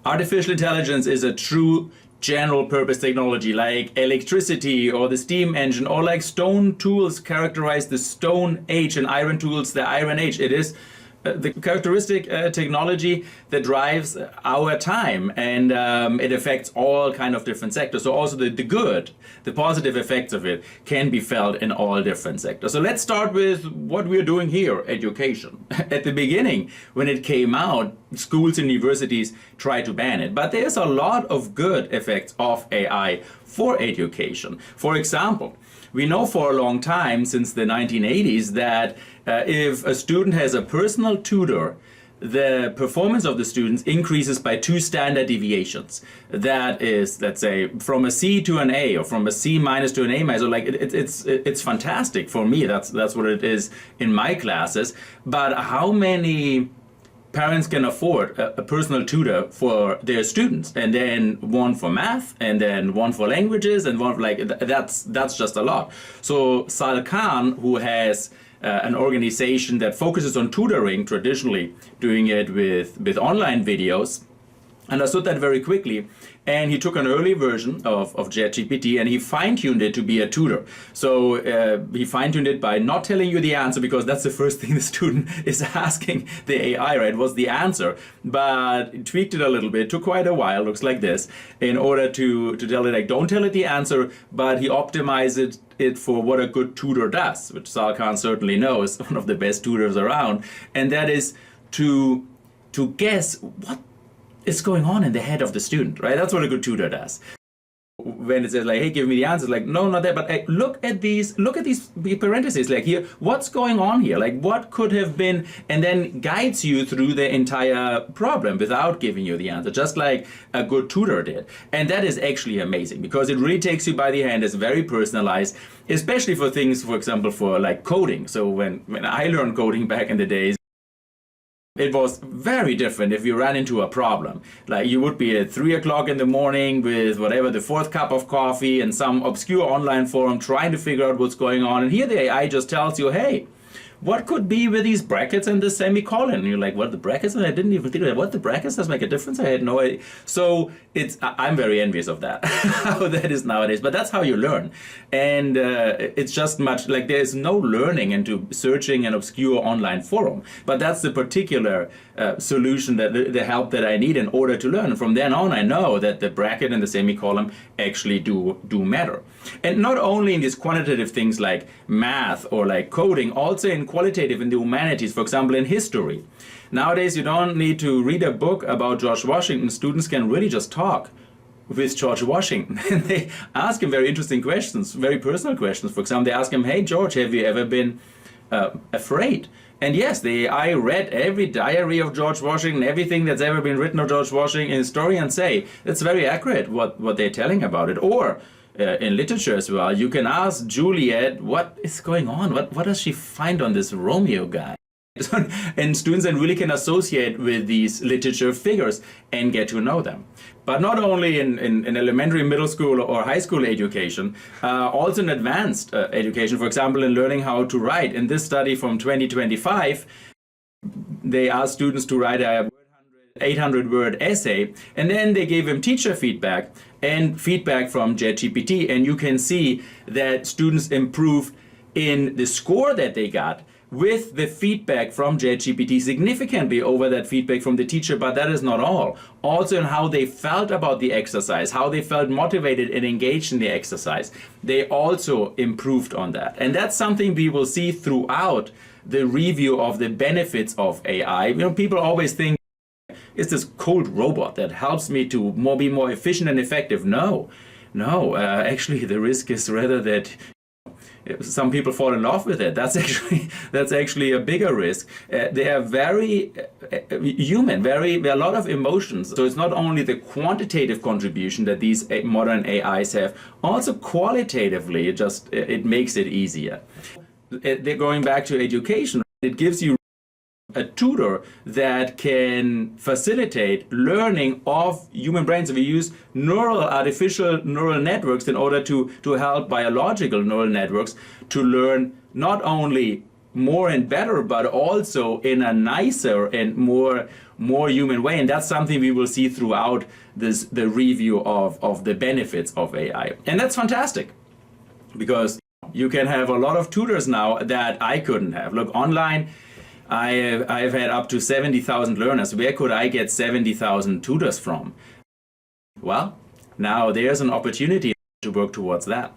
artificial intelligence is a true general purpose technology like electricity or the steam engine, or like stone tools characterize the Stone Age and iron tools the Iron Age. It is the characteristic technology that drives our time, and it affects all kind of different sectors. So also the good, the positive effects of it can be felt in all different sectors. So let's start with what we're doing here, education. At the beginning, when it came out, schools and universities tried to ban it, but there's a lot of good effects of AI for education. For example, we know for a long time, since the 1980s, that if a student has a personal tutor, the performance of the students increases by 2 standard deviations. That is, let's say, from a C to an A, or from a C minus to an A minus. So like it's fantastic for me. That's what it is in my classes. But how many parents can afford a personal tutor for their students, and then one for math, and then one for languages, and one for that's just a lot. So Sal Khan, who has an organization that focuses on tutoring, traditionally doing it with online videos, understood that very quickly, and he took an early version of ChatGPT and he fine-tuned it to be a tutor. So he fine-tuned it by not telling you the answer, because that's the first thing the student is asking the AI, right? What's the answer? But tweaked it a little bit, took quite a while, looks like this, in order to tell it, like, don't tell it the answer, but he optimized it for what a good tutor does, which Sal Khan certainly knows, one of the best tutors around, and that is to guess what is going on in the head of the student, right? That's what a good tutor does. When it says like, hey, give me the answer, like, no, not that, but look at these parentheses, like here, what's going on here? Like, what could have been, and then guides you through the entire problem without giving you the answer, just like a good tutor did. And that is actually amazing, because it really takes you by the hand. It's very personalized, especially for things, for example, for like coding. So when I learned coding back in the days, it was very different if you ran into a problem. Like, you would be at 3 o'clock in the morning with whatever, the 4th cup of coffee in some obscure online forum trying to figure out what's going on. And here the AI just tells you, hey, what could be with these brackets and the semicolon? And you're like, what, the brackets? And I didn't even think of that. What, the brackets does make a difference? I had no idea. So I'm very envious of that, how that is nowadays. But that's how you learn. And it's just much like there's no learning into searching an obscure online forum. But that's the particular solution, that the help that I need in order to learn. And from then on, I know that the bracket and the semicolon actually do matter. And not only in these quantitative things like math or like coding, also in qualitative, in the humanities, for example, in history. Nowadays, you don't need to read a book about George Washington. Students can really just talk with George Washington. And they ask him very interesting questions, very personal questions. For example, they ask him, hey, George, have you ever been afraid? And yes, I read every diary of George Washington, everything that's ever been written of George Washington. And historians say it's very accurate what they're telling about it. Or in literature as well, you can ask Juliet, what is going on? What does she find on this Romeo guy? And students then really can associate with these literature figures and get to know them. But not only in elementary, middle school, or high school education, also in advanced education, for example, in learning how to write. In this study from 2025, they asked students to write a 800-word essay, and then they gave them teacher feedback and feedback from ChatGPT, and you can see that students improved in the score that they got with the feedback from ChatGPT significantly over that feedback from the teacher. But that is not all. Also in how they felt about the exercise, how they felt motivated and engaged in the exercise, they also improved on that. And that's something we will see throughout the review of the benefits of AI. You know, people always think it's this cold robot that helps me to be more efficient and effective. No, actually the risk is rather that some people fall in love with it. That's actually a bigger risk. They are very human, a lot of emotions. So it's not only the quantitative contribution that these modern AIs have, also qualitatively, it makes it easier. They're going back to education. It gives you a tutor that can facilitate learning of human brains. We use artificial neural networks in order to help biological neural networks to learn not only more and better, but also in a nicer and more more human way. And that's something we will see throughout the review of the benefits of AI. And that's fantastic, because you can have a lot of tutors now that I couldn't have. Look, online, I've had up to 70,000 learners. Where could I get 70,000 tutors from? Well, now there's an opportunity to work towards that.